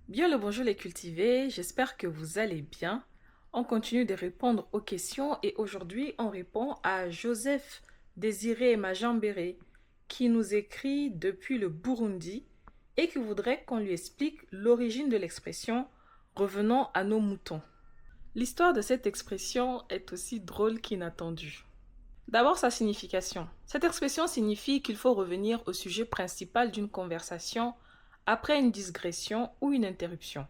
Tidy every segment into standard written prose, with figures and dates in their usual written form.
Bien le bonjour les cultivés, j'espère que vous allez bien. On continue de répondre aux questions et aujourd'hui on répond à Joseph Désiré Majambéré qui nous écrit depuis le Burundi et qui voudrait qu'on lui explique l'origine de l'expression revenons à nos moutons. L'histoire de cette expression est aussi drôle qu'inattendue. D'abord sa signification. Cette expression signifie qu'il faut revenir au sujet principal d'une conversation après une digression ou une interruption.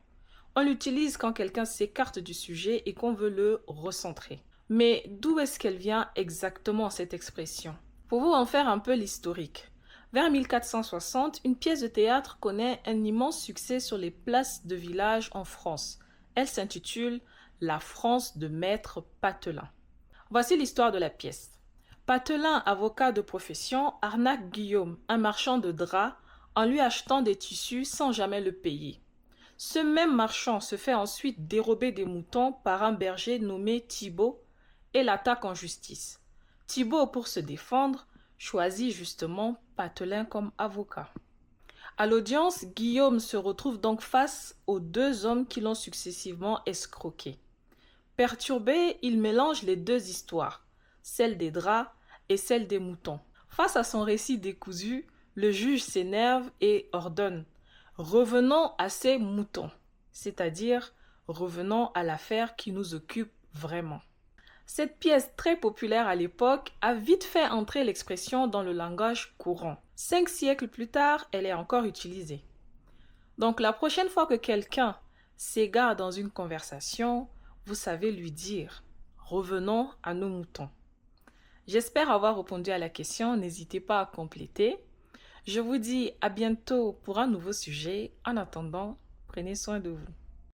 On l'utilise quand quelqu'un s'écarte du sujet et qu'on veut le recentrer. Mais d'où est-ce qu'elle vient exactement cette expression? Pour vous en faire un peu l'historique. Vers 1460, une pièce de théâtre connaît un immense succès sur les places de village en France. Elle s'intitule La France de Maître Patelin. Voici l'histoire de la pièce. Patelin, avocat de profession, arnaque Guillaume, un marchand de draps, en lui achetant des tissus sans jamais le payer. Ce même marchand se fait ensuite dérober des moutons par un berger nommé Thibaut et l'attaque en justice. Thibaut, pour se défendre, choisit justement Patelin comme avocat. À l'audience, Guillaume se retrouve donc face aux deux hommes qui l'ont successivement escroqué. Perturbé, il mélange les deux histoires, celle des draps et celle des moutons. Face à son récit décousu, le juge s'énerve et ordonne « Revenons à ces moutons », c'est-à-dire revenons à l'affaire qui nous occupe vraiment. Cette pièce très populaire à l'époque a vite fait entrer l'expression dans le langage courant. 5 siècles plus tard, elle est encore utilisée. Donc la prochaine fois que quelqu'un s'égare dans une conversation, vous savez lui dire « Revenons à nos moutons ». J'espère avoir répondu à la question, n'hésitez pas à compléter. Je vous dis à bientôt pour un nouveau sujet. En attendant, prenez soin de vous.